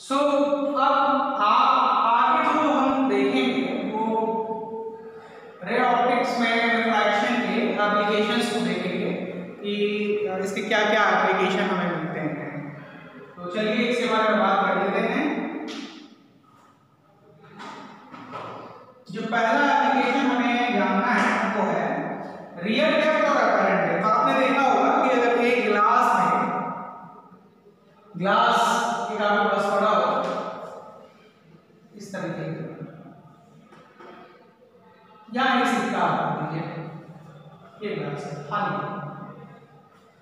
सो अब आगे जो हम देखेंगे वो रे ऑप्टिक्स में रिफ्रैक्शन के एप्लीकेशंस को देखेंगे कि इसके क्या क्या एप्लीकेशन हमें मिलते हैं। तो चलिए इसके बारे में बात कर लेते हैं। जो पहला एप्लीकेशन हमें जानना है वो है रियल डेप्थ और अपैरेंट डेप्थ। आपने देखा होगा कि अगर एक ग्लास एक आपके पास पड़ा हो इस तरीके का, यहाँ एक सिक्का दीजिए, ये ग्लास है खाली,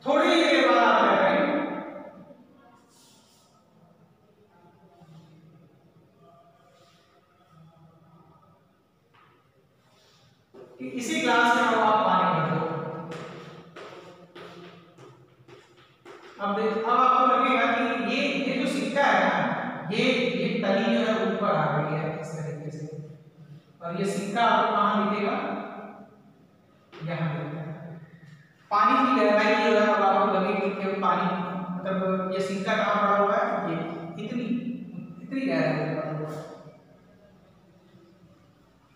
थोड़ी देर बाद आप क्या करेंगे, इसी ग्लास में आप पानी भर दो। अब आपको लगेगा कि ये जो सिक्का है ना, ये तली जो है ऊपर आ रही है इस तरीके से, और ये सिक्का आपको कहाँ दिखेगा, यहाँ दिखेगा। पानी की गहराई जो है अब आपको लगेगी कि पानी मतलब ये सिक्का कहाँ पड़ा हुआ है, ये इतनी गहराई में पड़ा हुआ है,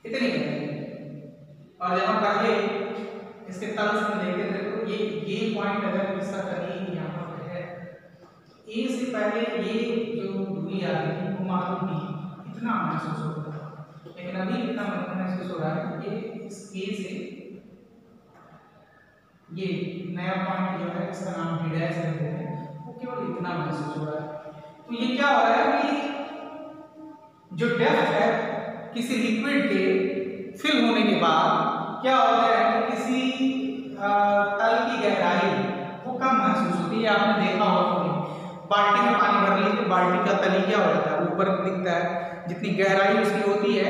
इतनी गहराई। और जब हम पहले इसके तल से देखते थे तो ये पॉइंट अगर इसका तली यहाँ पर है, ए से पहले ये जो दूरी आ रही है वो मालूम नहीं इतना महसूस होता है, लेकिन अभी इतना महसूस हो रहा है कि इस ए से ये नया पॉइंट जो है इसका नाम डी डैश रखते हैं, वो केवल इतना महसूस हो रहा है। तो ये क्या हो रहा है कि जो डेप्थ है किसी लिक्विड के फिल होने के बाद क्या होता है कि किसी तल की गहराई वो कम महसूस होती है। आपने देखा होगा बाल्टी में पानी भर लीजिए तो बाल्टी का तली क्या होता है, ऊपर दिखता है, जितनी गहराई उसकी होती है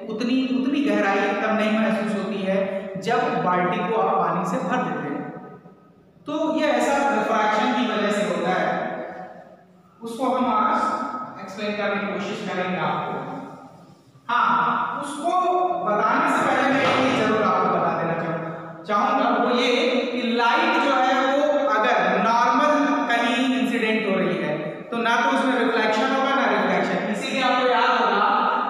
उतनी गहराई तब नहीं महसूस होती है जब बाल्टी को आप पानी से भर देते हैं। तो ये ऐसा रिफ्रैक्शन की वजह से होता है, उसको हम आज एक्सप्लेन करने की कोशिश करेंगे आपको। हाँ, उसको बताने से पहले मैं एक चीज जरूर आपको बता देना चाहूंगा, वो ये कि लाइट जो है वो अगर नॉर्मल कहीं इंसिडेंट हो रही है तो ना तो उसमें रिफ्लेक्शन होगा ना रिफ्लेक्शन। इसीलिए आपको याद होगा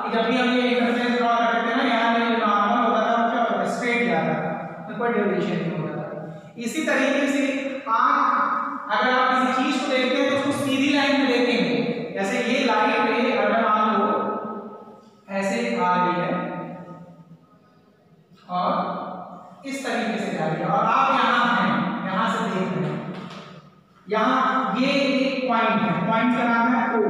कि जब भी हम ये इंटरफेस ड्रॉ करते थे ना, यहाँ में नॉर्मल होता था वो क्या होता था, स्ट्रेट जाता था, तो कोई ड्यूरेशन नहीं होता था। इसी तरीके से आंख अगर आप किसी चीज को देखते हैं तो उसको सीधी लाइन में देखेंगे, जैसे ये लाइट में अगर मान लो ऐसे आ रही है और इस तरीके से जा रही है और आप यहाँ हैं, यहाँ से देख रहे हैं, यहाँ ये एक पॉइंट है, पॉइंट का नाम है O।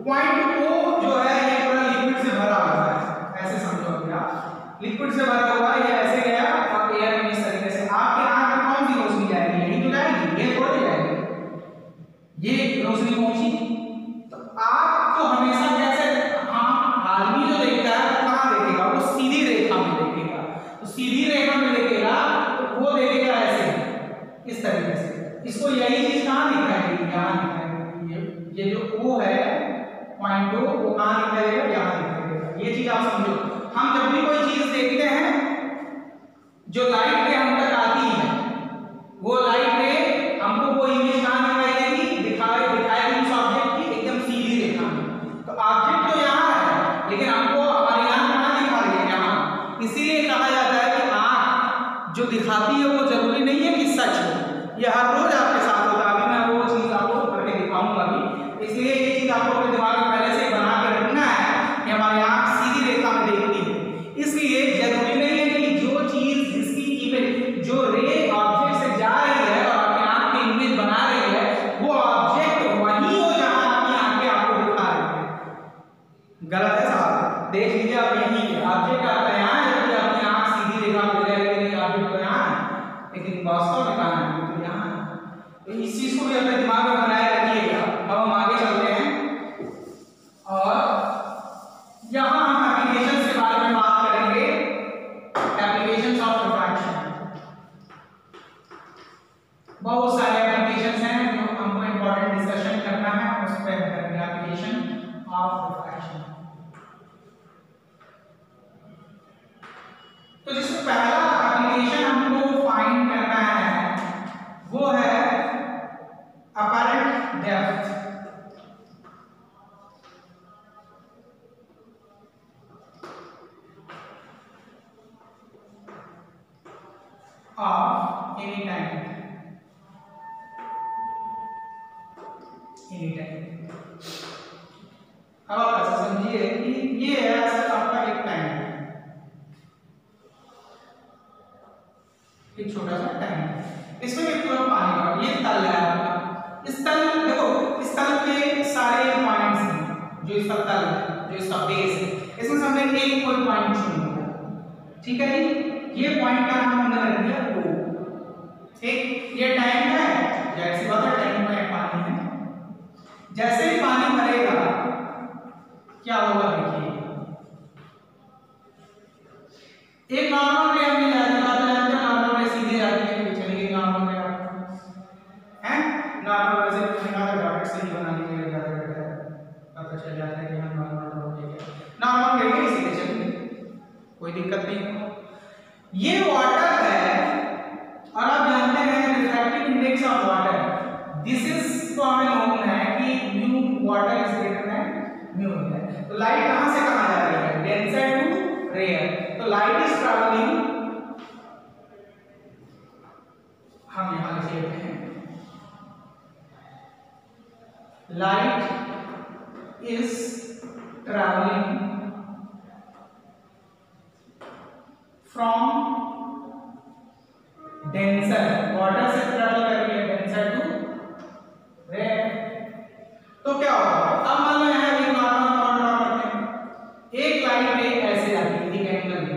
पॉइंट O जो है ये पूरा लिक्विड से भरा हुआ है, ऐसे समझो कि आप लिक्विड से भरा हुआ है, ये ऐसे गया और एयर में इस तरीके से आपके आंख में कौन सी रोशनी जाएगी, यही तो जाएगी, ये थोड़ी जाएगी, ये रोशनी पहुंची। तो आप तो हमेशा कैसे आदमी जो देखता है वो कहाँ देखेगा, वो सीधी रेखा में देखेगा। तो सीधी रेखा में देखेगा तो वो देखेगा ऐसे इस तरीके से। इसको यही चीज कहाँ दिखाएगी, यहाँ दिखाएगी। ये जो O है पॉइंट O, वो कहाँ दिखाएगा, यहाँ दिखाएगा। ये चीज आप समझो। हम जब भी कोई चीज देखते हैं जो लाइट रे हम तक आती है, वो लाइट रे हमको वो इमेज कहाँ दिखाई देगी, दिखाएगी उस ऑब्जेक्ट की एकदम सीधी रेखा में। तो ऑब्जेक्ट तो यहाँ है लेकिन हमको हमारी आंख कहाँ दिखा रही है, यहाँ। इसीलिए कहा जाता है कि आंख जो दिखाती है वो जरूरी नहीं है कि सच हो। ये हर रोज आपके साथ होता है, अभी मैं वो चीज आपको करके दिखाऊंगा भी। इसलिए ये चीज आपको अपने दिमाग में पहले से बना के रखना है कि हमारी आंख सीधी रेखा में देखती है। इसलिए जरूरी नहीं है कि जो चीज जिसकी इमेज जो रे ऑब्जेक्ट से जा रही है और आपकी आंख की इमेज बना रही है वो ऑब्जेक्ट वही हो जहां आपकी आंखें आपको दिखा रही है। गलत है साहब, देख लीजिए आप, यही ऑब्जेक्ट आपका यहाँ है जबकि आपकी आंख सीधी रेखा में दिख रही है, ऑब्जेक्ट तो यहाँ है लेकिन वास्तव में कहाँ है, तो यहाँ है। तो इस चीज को भी अपने दिमाग में बनाए रखिएगा। अब हम आगे चलते हैं और यहाँ हम एप्लीकेशंस के बारे में बात करेंगे, एप्लीकेशंस ऑफ रिफ्रैक्शन। बहुत सारे एप्लीकेशंस हैं जो हमको इंपॉर्टेंट डिस्कशन करना है, उस पर करेंगे एप्लीकेशन ऑफ रिफ्रैक्शन। तो जिसमें पहला एप्लीकेशन हमको फाइंड करना है वो है अपैरेंट डेप्थ। Any time. अब आप ऐसा समझिए कि ये है ऐसा आपका एक टाइम, एक छोटा सा टाइम, इसमें भी पूरा पानी का ये तल है आपका। इस तल देखो, इस तल के सारे पॉइंट्स हैं, जो इसका तल है, जो इसका बेस है, इसमें से हमने एक कोई पॉइंट चुन लिया, ठीक है जी। ये पॉइंट का नाम हमने रख दिया O, ठीक। ये टाइम है, जैसे बात है टाइम में पानी है, जैसे ही पानी भरेगा क्या होगा देखिए, एक नॉर्मल रे हमने याद किया, नॉर्मल रे सीधे जाती है, चलिए नॉर्मल रे है, नॉर्मल रे से निकाल के डायरेक्ट से ही बना लीजिए, पता चल जाता है कि हम नॉर्मल रे है, नॉर्मल रे के सीधे चलिए, कोई दिक्कत नहीं। ये वाटर है और आप जानते हैं refractive index of water, this is को हमें मालूम है कि mu water is greater than mu है। तो लाइट कहां से कहां जा रही है, डेंसर टू रेयर, तो लाइट इज ट्रैवलिंग, हम यहां लिख लेते हैं light is travelling from denser, water से ट्रैवल कर रही है डेंसर टू रेयर। तो क्या होगा, अब मान लो यहां एक नॉर्मल ड्रॉ करते हैं, एक लाइट रे ऐसे जाती है, एक एंगल पे,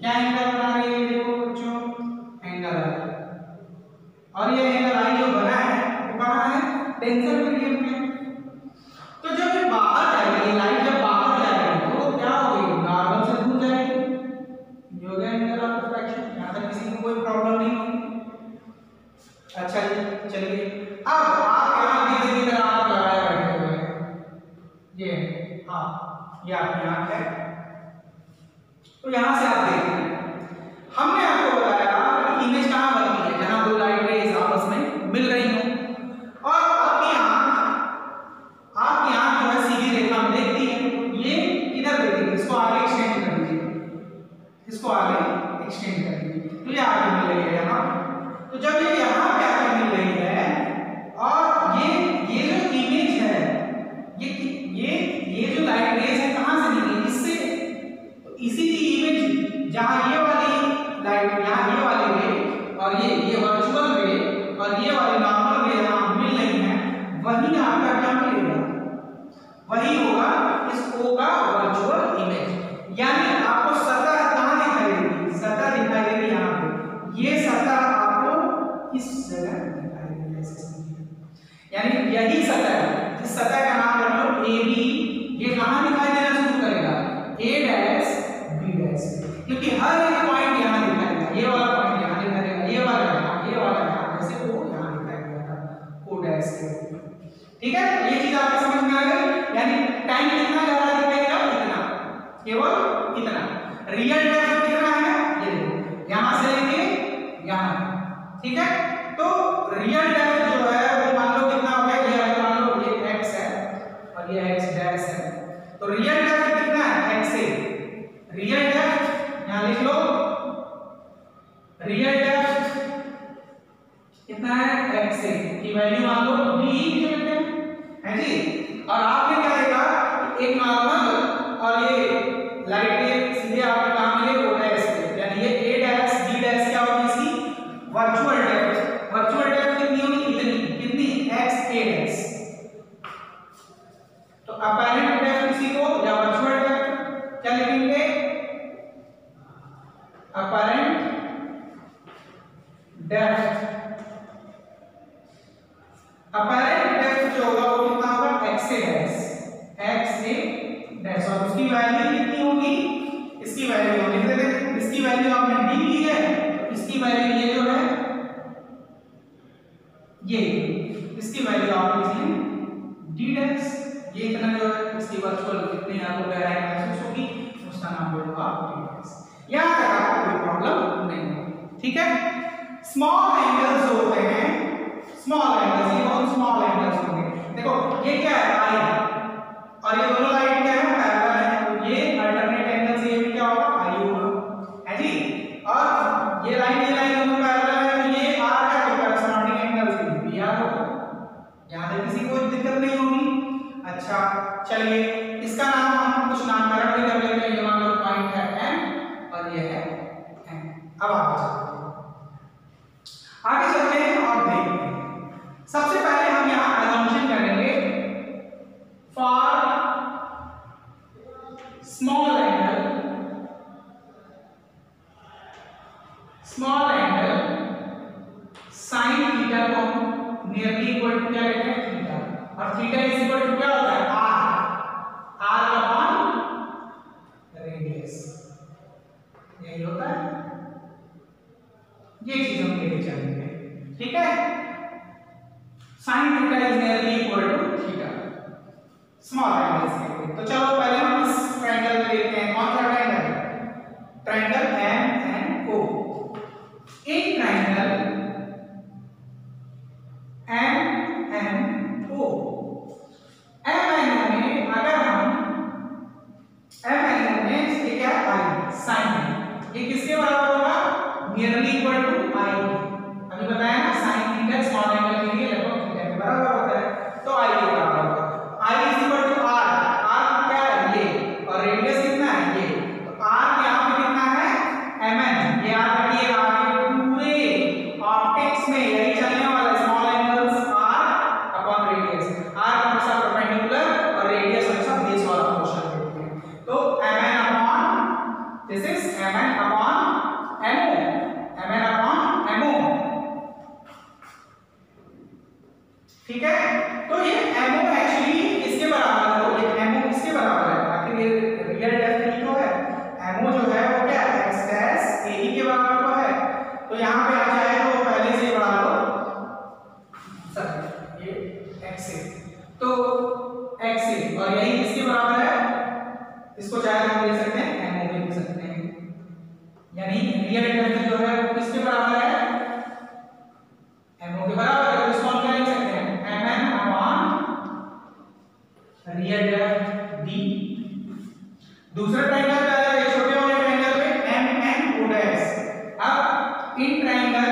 क्या एंगल बना रही है, देखो बच्चों एंगल आई, और ये एंगल आई जो बना है वो कहां है, डेंसर मीडियम में। तो जब ये बाहर जाएगी, लाइट जब बाहर जाएगी तो क्या होगी, नॉर्मल से दूर जाएगी, ये हो गया एंगल ऑफ रिफ्रैक्शन। यहां तक किसी को कोई प्रॉब्लम नहीं होगी। अच्छा जी चलिए, अब आप यहां धीरे धीरे आंख लगाए बैठे हुए हैं, ये हाँ ये आपकी आंख है, तो यहां से आप देखिए, हमने आपको बताया कि इमेज कहां बनती है, जहां दो लाइट रेज आपस में मिल रही हो, और आपकी आंख जो है सीधी रेखा में देखती है, ये किधर देखती है, इसको आगे एक्सटेंड कर दीजिए, इसको आगे एक्सटेंड कर दीजिए, तो ये आगे मिल रही है यहाँ। तो जब ये यहाँ पे आगे मिल रही है, और ये जो इमेज है, ये जो लाइट रेज है कहां से निकली, इससे, तो इसी की इमेज जहां ये वाली लाइट, यहाँ ये वाली रे और ये वर्चुअल रे और ये वाली नॉर्मल रे यहाँ मिल रही है, वही आपका क्या मिलेगा, वही होगा इस O का वर्चुअल इमेज। यानी आपको सतह कहां दिखाई देगी, सतह दिखाई देगी यहाँ पे, ये सतह आपको इस जगह दिखाई देगी, ऐसे समझिए, यानी यही सतह है, जिस सतह का नाम रख लो AB, ये कहां दिखाई देना शुरू करेगा, A डैश B डैश, क्योंकि हर एक पॉइंट यहां दिखाई देगा, ये वाला पॉइंट यहां दिखाई देगा, ये वाला यहां, जैसे O यहां दिखाई देगा O डैश के, ठीक है। ये चीज आपको समझ में आ गई, यानी टाइम कितना गहरा दिखाएगा, इतना, केवल इतना, रियल डेप्थ कितना है, ये देखो यहां से लेके यहां, ठीक है। तो रियल डेप्थ जो है वो मान लो कितना हो गया, ये मान लो ये x है और ये x डैश है, तो रियल डेप्थ कितना है, x से, रियल डेप्थ यहां लिख लो, रियल डेप्थ कितना है, x से की वैल्यू मान लो d है जी। और आपने क्या देखा, एक नॉर्मल और ये लाइट के सीधे आपको कहां मिले, O डैश पे, यानी ये A डैश B डैश क्या होगी, इसकी वर्चुअल डेप्थ, वर्चुअल डेप्थ कितनी होगी, इतनी, कितनी, x A डैश। तो अपैरेंट डेप्थ इसी को, या वर्चुअल डेप्थ क्या लिखेंगे, अपैरेंट डेप्थ, अपैरेंट डेप्थ जो होगा वो कितना होगा, x A dash, x A dash, और उसकी वैल्यू कितनी होगी, इसकी वैल्यू हम लिख देते हैं, इसकी वैल्यू आपने d ली है, तो इसकी वैल्यू ये जो है, ये इसकी वैल्यू आप लिख लें d डैश, ये इतना जो है इसकी वर्चुअल कितनी आपको गहराई महसूस होगी, उसका नाम बोलूंगा आप d डैश। यहां तक आपको कोई प्रॉब्लम नहीं होगी, ठीक है। स्मॉल एंगल्स होते हैं, स्मॉल एंगल्स, ये बहुत स्मॉल एंगल्स होंगे, देखो ये क्या है, I, और ये दोनों लाइन क्या है, पैरेलल है, तो ये अल्टरनेट एंगल से ये भी क्या होगा, I होगा, है जी। और ये लाइन दोनों पैरेलल है, तो ये R है, तो करस्पॉन्डिंग एंगल से भी R होगा। यहां तक किसी को दिक्कत दिक्कत नहीं होगी। अच्छा चलिए इसका नाम हम कुछ नामकरण भी कर लेते हैं। ये मान लो पॉइंट है M और ये है N। अब आगे चलते हैं और देखते हैं। सबसे पहले हम यहाँ assumption करेंगे for small angle sin theta को नियरली इक्वल टू क्या लेते हैं थीटा, और थीटा इज इक्वल टू क्या होता है r अपॉन रेडियस, यही होता है। ये चीज हम लेके चलेंगे, ठीक है। sin theta is nearly equal to theta small angles के लिए। तो चलो पहले हम इस ट्रायंगल में देखते हैं। कौन सा triangle? Triangle MNO। In triangle MNO में अगर हम MNO में ये क्या है I sin, ये किसके बराबर होगा? Nearly equal to I। अभी बताया ना sin थीटा स्मॉल एंगल के लिए लगभग थीटा के बराबर होता है, तो I के बराबर होगा। I is equal to R, R क्या है ये, और रेडियस कितना है ये, तो R यहाँ पे कितना है MN। ये याद रखिए आगे पूरे ऑप्टिक्स में यही चलने वाला है, small angles R upon radius. R हमेशा परपेंडिकुलर और रेडियस हमेशा बेस वाला पोर्शन होते हैं। तो MN upon this is MN upon MO, MN upon MO, ठीक है। तो ये MO एक्चुअली इसके बराबर है, तो ये MO किसके बराबर है? आखिर ये रियल डेफिनेट तो है। MO जो है वो क्या है? x डैश AE के बराबर तो है। तो यहाँ पे आ जाए तो पहले से बढ़ा लो सर ये x है, तो x है, और यही किसके बराबर है? इसको चाहे हम ले सकते हैं MO भी लिख सकते हैं, यानी रियल डेफिनेट जो है वो किसके बराबर है? MO के बराबर है। तो इसको हम क्या लिख सकते हैं? MN upon real depth D। दूसरा ट्रायंगल क्या है? छोटे वाले ट्रायंगल में MNO डैश। अब इन ट्रायंगल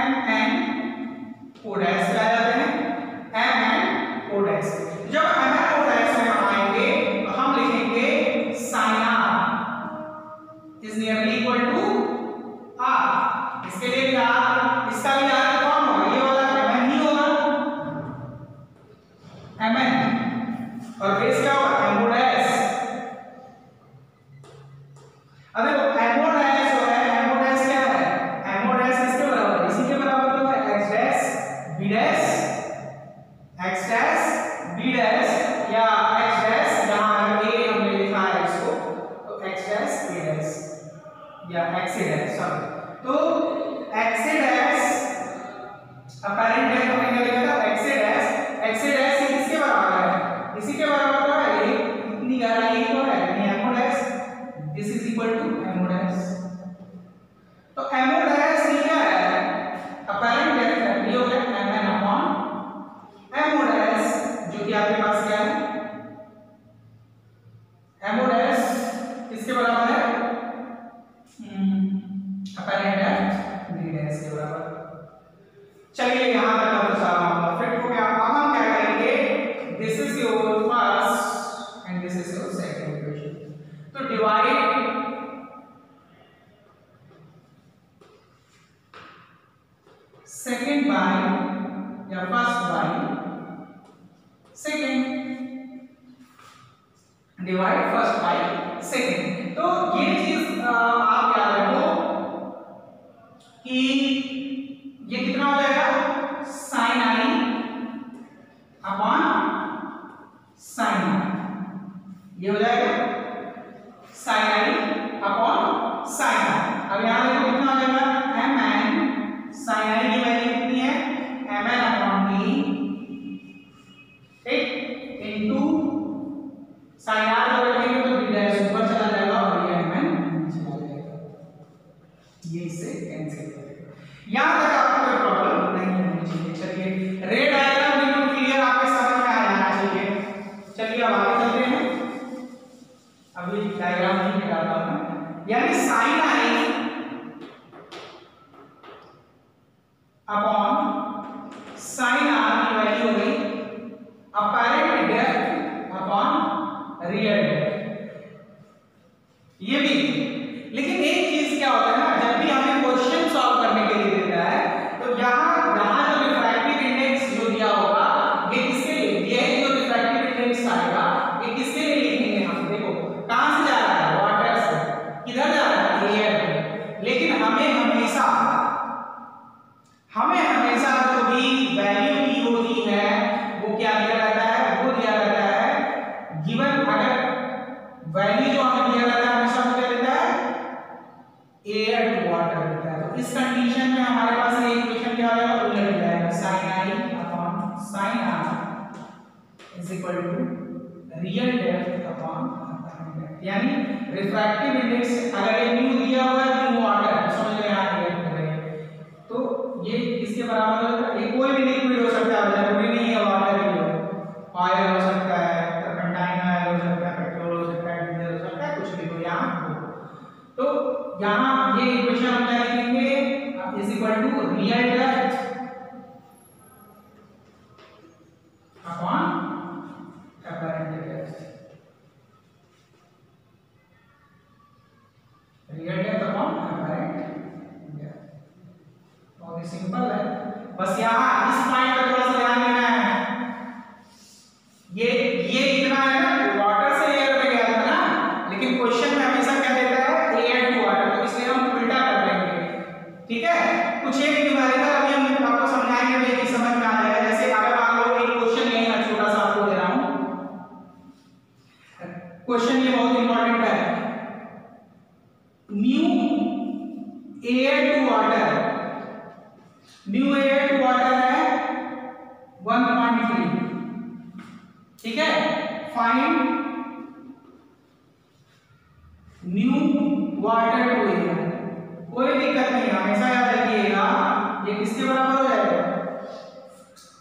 MNO डैश क्या जाते हैं? MNO dash. जब MNO डैश में हम आएंगे तो हम लिखेंगे sin R is nearly equal to R। इसके लिए भी R, इसका भी R कौन होगा? ये वाला MN ही होगा, MN, और बेस क्या होगा? MO dash. अब देखो MO डैश जो है, MO डैश क्या है? MO डैश किसके बराबर है? इसी के बराबर तो है x dash b dash, x dash b dash, या x डैश जहां a हमने लिखा है इसको, तो x डैश b डैश या x डैश, सॉरी, तो x डैश अपैरेंट है, तो मैंने लिखा था x डैश ये किसके बराबर है? इसी के बराबर तो है, ये इतनी गहराई तो है, यानी MO dash this is equal to MO dash. तो MO डैश ये क्या है? अपैरेंट डेप्थ ये हो गया MN अपॉन MO डैश, जो कि आपके पास क्या है? MO डैश किसके बराबर है? अपैरेंट डेप्थ D डैश के बराबर। चलिए यहां तक तो सारा मामला फिट हो गया। अब हम क्या करेंगे? This is your first and this is your second equation. तो डिवाइड सेकंड बाय या first by second, divide first by second. तो ये चीज आप याद रखो कि ये कितना हो जाएगा? sin I upon sin I, ये हो जाएगा sin I upon sin I। अब यहाँ देखो कितना हो जाएगा? MN sin I की वैल्यू कितनी है? MN अपॉन D, ठीक, इनटू sin R जब रखेंगे तो D डैश ऊपर चला जाएगा और ये MN नीचे आ जाएगा, ये इससे कैंसिल हो जाएगा। यहाँ तक आपको कोई प्रॉब्लम नहीं होनी चाहिए। चलिए रे डायग्राम बिल्कुल क्लियर आपके समझ में आ जाना चाहिए। चलिए अब आगे चलते हैं। अभी डायग्राम नहीं निकालता हूं, यानी sin I upon sin R condition में हमारे पास ये इक्वेशन क्या हो जाएगा, उलट जाएगा, sin i upon sin r is equal to real depth upon यानी रिफ्रैक्टिव इंडेक्स अगर ये म्यू दिया हुआ है म्यू वाटर समझ लो यहाँ ये कर रहे हैं तो ये किसके बराबर होगा, ये कोई भी लिक्विड हो सकता है, जरूरी नहीं है वाटर ही हो, ऑयल हो सकता है, टर्पेंटाइन ऑयल हो सकता है, पेट्रोल हो सकता है, डीजल हो सकता है, कुछ भी हो यहाँ हो। तो यहाँ ये इक्वेशन हम क्या लिखेंगे, is equal to real depth upon apparent depth, real depth upon apparent depth. बहुत ही सिंपल है, बस यहाँ इस पॉइंट पे थोड़ा सा ध्यान देना है, ये इतना है ना वाटर से एयर में गया था ना, लेकिन क्वेश्चन में हमेशा क्या देता है एयर टू वाटर, तो इसलिए हम उल्टा कर देंगे, ठीक है। कुछ एक न्यूमेरिकल अभी हम आपको समझाएंगे तो ये समझ में आ जाएगा। जैसे अगर मान लो एक क्वेश्चन यही मैं छोटा सा आपको दे रहा हूँ, क्वेश्चन ये बहुत इंपॉर्टेंट है, mu air to water, mu air to water है 1.3, ठीक है। Find mu water to air, कोई दिक्कत नहीं, हमेशा याद रखिएगा ये किसके बराबर हो जाएगा,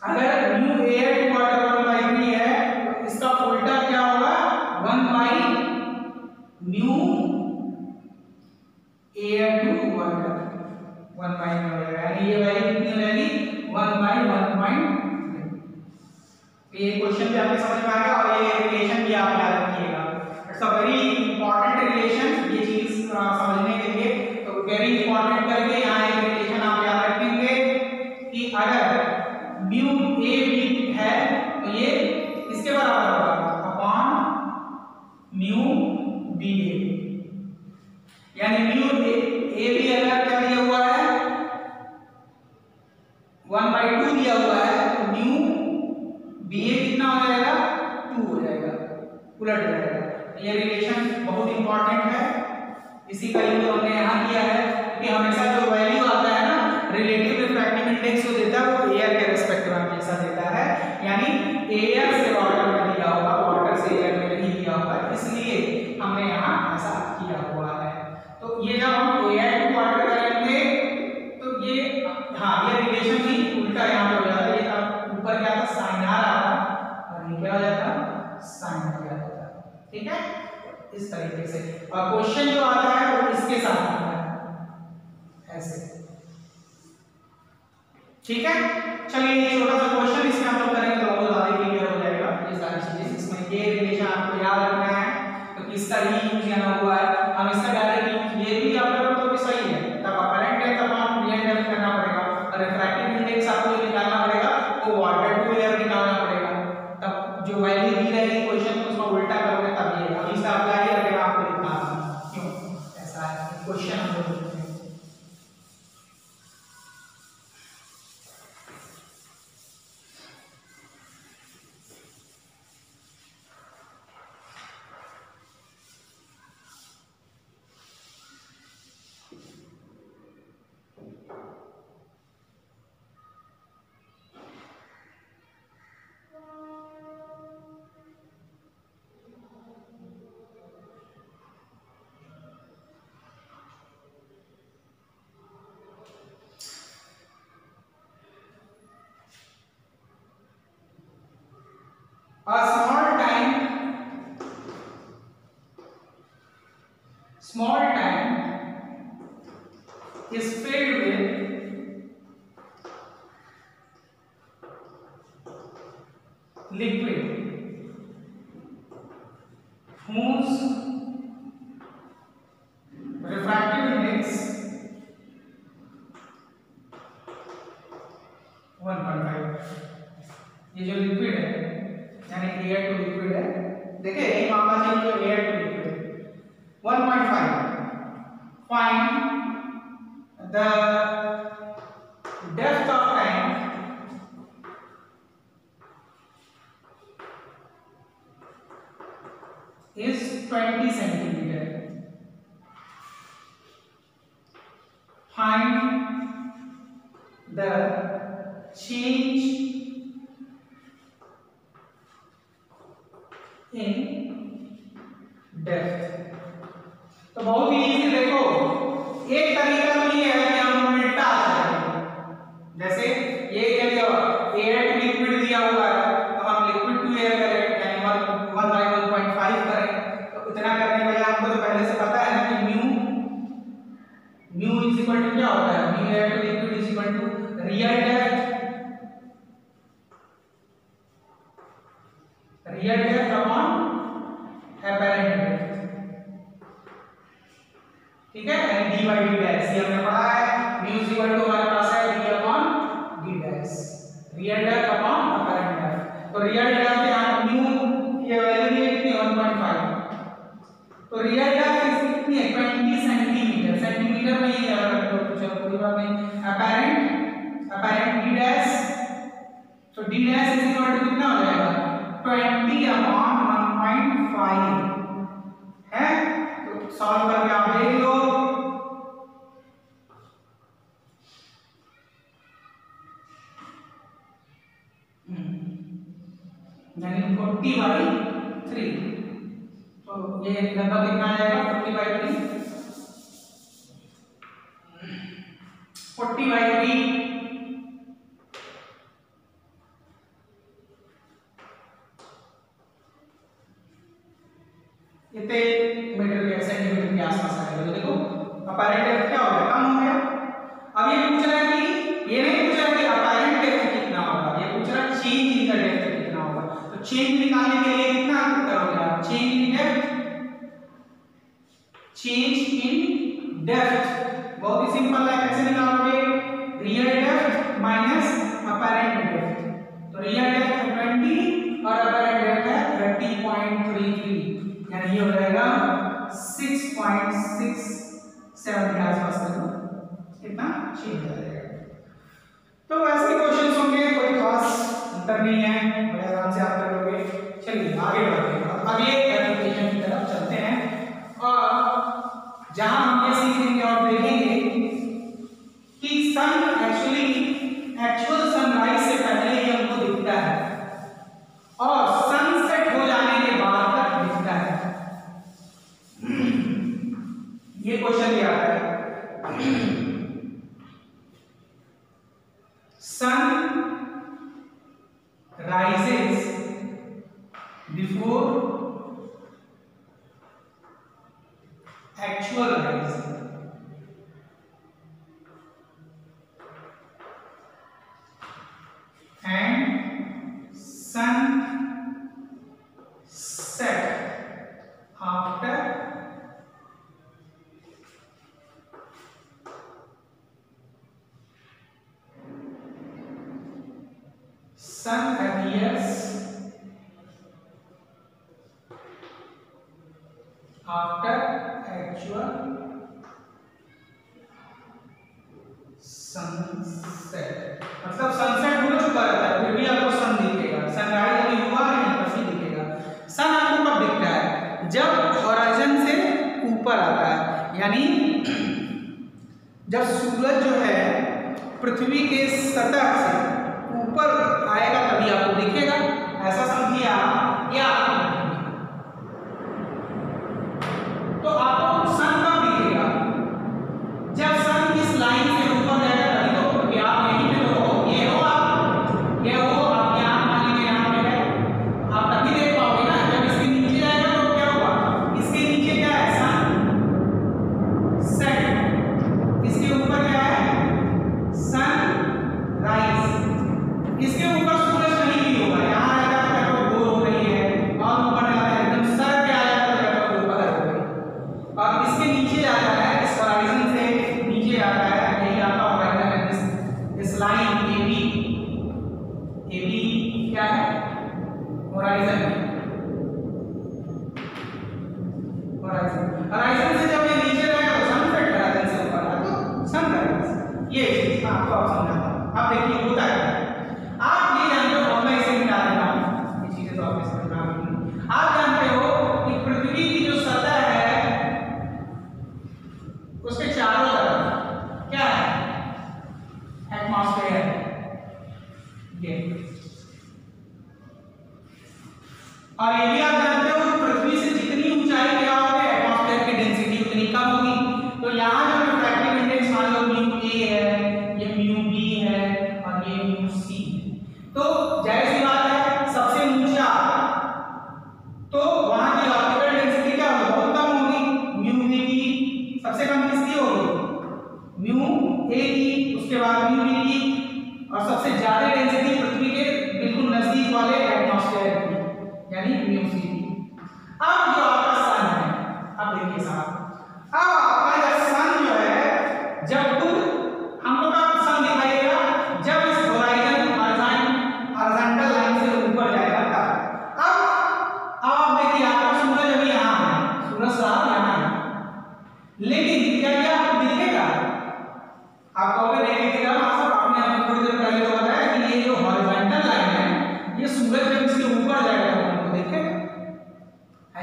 अगर म्यू एयर टू वाटर 1/3 है तो इसका उल्टा क्या होगा 1 म्यू एयर टू वाटर, 1 में हो जाएगा, यानी ये वैल्यू कितनी हो जाएगी 1/1.3। ये क्वेश्चन भी आपके समझ में आएगा और ये रिलेशन भी आप याद रखिएगा, it's a very important relation, ये चीज समझने के लिए तो वेरी इंपॉर्टेंट करके यहाँ एक रिलेशन आप याद रखेंगे कि अगर म्यू ए बी है तो ये किसके बराबर होगा अपॉन म्यू बी ए, यानी म्यू ए बी अगर क्या दिया हुआ है 1/2 दिया हुआ है तो म्यू बी ए कितना हो जाएगा 2 हो जाएगा, उलट जाएगा। ये रिलेशन बहुत इंपॉर्टेंट है, इसी का यूज हमने यहाँ किया है कि हमेशा जो वैल्यू आता है ना रिलेटिव रिफ्रैक्टिव इंडेक्स जो देता है वो एयर के रिस्पेक्ट में हमेशा देता है, यानी एयर से वाटर में दिया होगा, वाटर से एयर में नहीं दिया होगा, इसलिए हमने यहाँ ऐसा किया हुआ है। तो ये जब हम एयर टू वाटर करेंगे तो ये हाँ ये रिलेशन भी उल्टा यहाँ पे हो जाता है, ये ऊपर क्या था साइन आर आ रहा और ये क्या हो जाता साइन आ जाता, ठीक है इस तरीके से। और क्वेश्चन जो आता है वो इसके साथ आता है ऐसे, ठीक है। चलिए ये छोटा सा क्वेश्चन इसमें हम लोग करेंगे तो बहुत ज्यादा क्लियर हो जाएगा ये सारी चीजें, इसमें ये रिलेशन आपको याद रखना है तो किसका ही यूज यहाँ हुआ है, हम इसका डायरेक्ट यूज ये भी आप लोगों को भी सही है, तब apparent depth upon real depth करना पड़ेगा और रिफ्रैक्टिव इंडेक्स आपको निकालना पड़ेगा, वो वाटर टू एयर निकालना पड़ेगा, तब जो वैल्यू दी रहेगी क्वेश्चन में उसको उल्टा करोगे तब ये अभी इसका अप्लाई करके आपको लिखना है, क्यों ऐसा है क्वेश्चन हम लोग लिखते हैं। A small tank is filled with liquid whose refractive index 1.5। ये जो लिक्विड है यानी एयर टू लिक्विड है, देखिए यही मामला चाहिए जो air to liquid 1.5। Find the depth of tank is 20 centimeter. Find in depth. तो बहुत ही इजी, देखो एक तरीका तो ये है कि हम उल्टा चलेंगे। जैसे ये क्या दिया हुआ, एयर टू लिक्विड दिया हुआ है, तो हम लिक्विड टू एयर करें, यानी 1/1.5 करें। तो इतना करने के लिए हमको तो पहले से पता है ना कि म्यू इज इक्वल टू क्या होता है, mu air to liquid is equal to real depth upon apparent depth. ठीक है, यानी डी बाई डी डैश, ये हमने पढ़ा है। म्यू इज इक्वल टू हमारे पास है D upon D dash, real depth upon apparent depth. तो रियल डेप्थ यहाँ म्यू की वैल्यू है कितनी, 1.5। तो रियल डेप्थ कितनी है, 20 सेंटीमीटर। सेंटीमीटर में ये याद रखो, चलो कोई बात नहीं। एपरेंट डी डैश, तो D dash is equal to कितना हो जाएगा, 20 अपॉन 1.5 है। तो सॉल्व करके आप देख लो। यानी 40/3। तो ये लगभग कितना आ जाएगा, 40/3, 40/3 इतने मीटर के सेंटीमीटर के आसपास आएगा। तो देखो अपैरेंट डेप्थ क्या हो गया, कम हो गया। अब ये पूछ रहा है कि, ये नहीं पूछ रहा कि अपैरेंट डेप्थ कितना होगा, ये पूछ रहा है चेंज इन द डेप्थ कितना होगा। तो चेंज निकालने के लिए कितना करोगे आप, change in depth, change in depth बहुत ही सिंपल है। कैसे निकालोगे, real depth minus apparent depth. तो रियल डेप्थ है 20 और अपैरेंट डेप्थ है 30.33, यानी ये हो जाएगा 6.67 के आसपास का कितना चेंज आ जाएगा। तो वैसे क्वेश्चंस होंगे, कोई खास अंतर नहीं है, बड़े आराम से आप कर लोगे। चलिए आगे बढ़ते हैं, अब ये एप्लीकेशन की तरफ चलते हैं और जहां हम ये सीखेंगे और देखेंगे कि सन एक्चुअल सनराइज से पहले ही हमको दिखता है और सनसेट हो जाने के बाद तक दिखता है। ये क्वेश्चन क्या है, सन rises before actual rising, and sun set after sun appears after actual sunset। मतलब सनसेट हो चुका रहता है फिर भी आपको सन दिखेगा, सनराइज अभी हुआ नहीं तभी दिखेगा। सन आपको कब दिखता है, जब हॉराइजन से ऊपर आता है, यानी जब सूरज जो है पृथ्वी के सतह से ऊपर आएगा तभी आपको दिखेगा। ऐसा समझिए आप, या तो आपको सन कब दिखेगा, जब सन इस लाइन से ऊपर जाएगा तभी। तो अभी आप यहीं पे हो, ये हो आप, ये हो आप, यहाँ मान लीजिए यहाँ पे है, आप तभी देख पाओगे ना। जब इसके नीचे जाएगा तो क्या हुआ, इसके नीचे क्या है, सन सेट, इसके ऊपर क्या है, सन राइज। इसके ऊपर सूरज कहीं भी होगा, यहाँ आएगा तो क्या तो गोल हो रही है, और ऊपर जाता है एकदम सर पे आया तो क्या तो ऊपर हो गई। और इसके नीचे जाता है, इस होराइजन से नीचे आता है, यही आपका होराइजन, इस लाइन AB क्या है, होराइजन। होराइजन से जब ये नीचे जाएगा तो सनसेट, होराइजन से ऊपर आया तो सनराइज। ये चीज मैं आपको अब समझाता हूं। अब देखिए होता है, आप ये जानते हो, मैं इसे मिटा देता हूं, ये चीजें तो आपको समझ में आ गई। आप जानते हो कि पृथ्वी की जो सतह है उसके चारों तरफ क्या है, एटमॉस्फेयर है ये। और ये भी आप जानते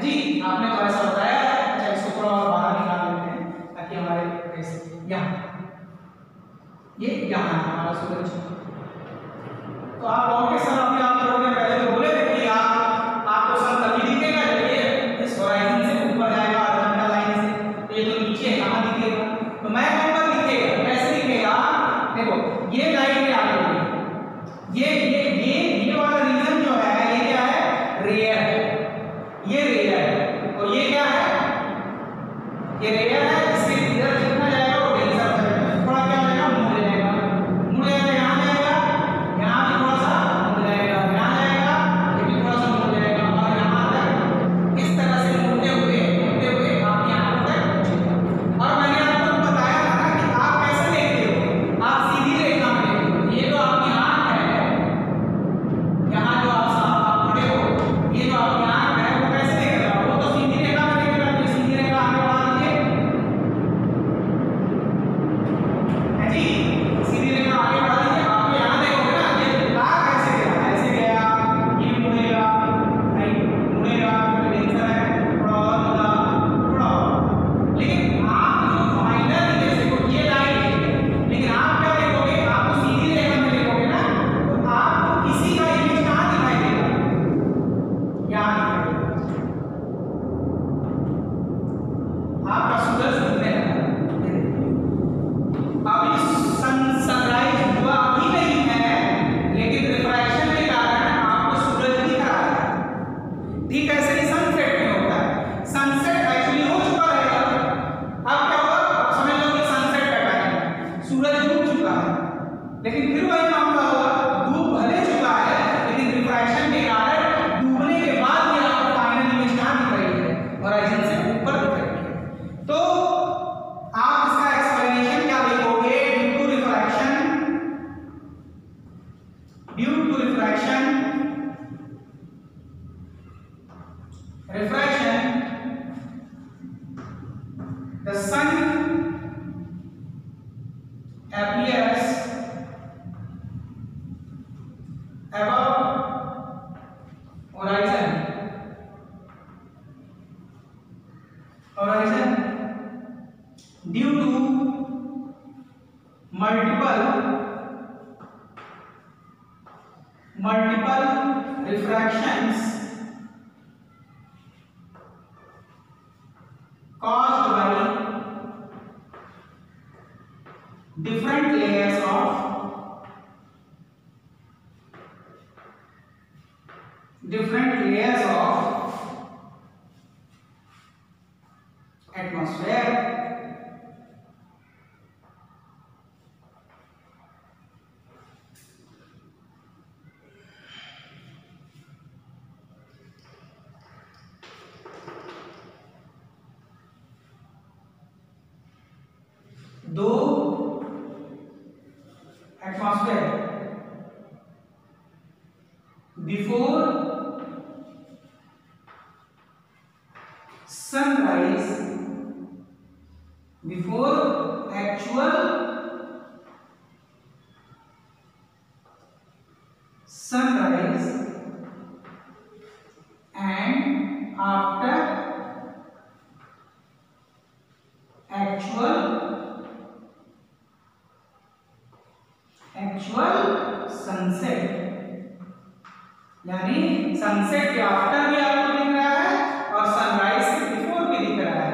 जी आपने तो ऐसा बताया। अच्छा इसको थोड़ा और बाहर निकाल लेते हैं ताकि हमारे यहाँ ये यहाँ है हमारा सूरज। तो आप कहोगे सर अभी आप लोगों ने पहले तो बोले थे कि आपको सन तभी दिखेगा जब ये इस होराइजन से ऊपर जाएगा हॉरिजॉन्टल लाइन से, तो ये तो नीचे है कहाँ दिखेगा? तो मैं कहूँगा दिखेगा। कैसे दिखेगा? देखो ये लाइन पे आ गई, ये वाला रीजन जो है ये क्या है? रेयर है, ये रेयर है। और ये क्या है? ये रेयर है। इसके इधर जितना जाएगा वो डेंसर हो जाएगा, थोड़ा क्या हो जाएगा? मुड़ जाएगा, मुड़ जाएगा, यहाँ जाएगा, यहाँ भी थोड़ा सा मुड़ जाएगा, यहाँ जाएगा, ये भी थोड़ा सा मुड़ जाएगा, और यहाँ तक इस तरह से मुड़ते हुए आप यहाँ तक पहुंचेंगे। और मैंने आपको बताया था ना कि आप कैसे देखते हो? आप सीधी रेखा में देखते हो। ये जो आपकी आंख है, यहाँ जो आप खड़े हो, ये जो आपकी आंख है वो कैसे देख रहा है? वो तो सीधी रेखा में देख रहा है। सीधी रेखा आगे बढ़ा दीजिए है जी, सीधी रेखा आगे बढ़ा दीजिए। आप यहाँ देखोगे ना, ये लाख ऐसे गया, ऐसे गया, ये मुड़ेगा, नहीं मुड़ेगा, डेंसर है, थोड़ा और मुड़ा, थोड़ा और। लेकिन आप जो फाइनल देखो ये लाइन है, लेकिन आप क्या देखोगे? आप तो सीधी रेखा में देखोगे ना, तो आपको किसी का इमेज कहाँ दिखाई देगा? यहाँ दिखाई देगा। आपका सूरज दिखने लगा। अभी सनराइज हुआ अभी नहीं है, लेकिन रिफ्रैक्शन के कारण आपको सूरज दिख रहा है। ठीक ऐसे ही सनसेट में होता है। सनसेट एक्चुअली हो चुका रहेगा। अब क्या होगा? अब समझ लो कि सनसेट का टाइम है, सूरज डूब चुका है, लेकिन फिर वही मामला होगा, डूब भले चुका है लेकिन रिफ्रैक्शन के कारण डूबने के बाद भी आपको फाइनल इमेज कहाँ दिख रही है? होराइजन से ऊपर दिख रही है। तो आप इसका एक्सप्लेनेशन क्या लिखोगे? Due to refraction the sun appears above horizon due to multiple refractions caused by different layers of atmosphere. दो atmosphere before sunrise, before actual sunrise and after actual sunset, यानी सनसेट के आफ्टर भी आपको दिख रहा है और सनराइज से बिफोर भी दिख रहा है।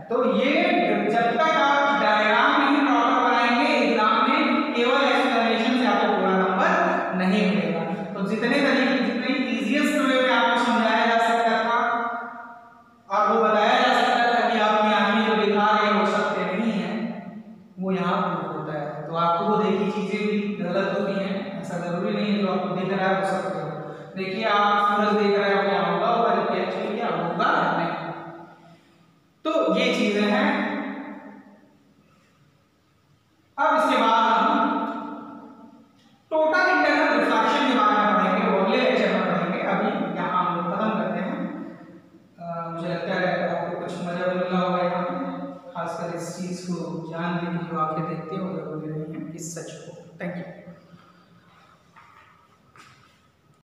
तो ये जब तक आप डायग्राम नहीं प्रॉपर बनाएंगे एग्जाम में केवल एक्सप्लेनेशन से आपको पूरा नंबर नहीं मिलेगा। तो जितने इजीएस्ट वे में आपको समझाया जा सकता था और वो बताया जा सकता था कि आपकी आंखें जो दिखा रहे हैं वो सत्य नहीं है, वो यहाँ प्रूफ होता है। तो आपको वो देखी चीजें भी गलत होती हैं, ऐसा जरूरी नहीं है जो आपको दिख रहा है वो सत्य हो। देखिए आप सूरज देख रहे हो क्या होगा, और एक्चुअली क्या होगा नहीं। तो ये चीजें हैं। अब इसके बाद हम टोटल इंटरनल रिफ्रैक्शन के बारे में पढ़ेंगे, वो अगले लेक्चर में पढ़ेंगे। अभी यहाँ हम लोग खत्म करते हैं। मुझे लगता है आपको कुछ मजा मिला होगा यहाँ पे, खासकर इस चीज को जान के जो आंखें देखते हो जरूरी नहीं है कि सच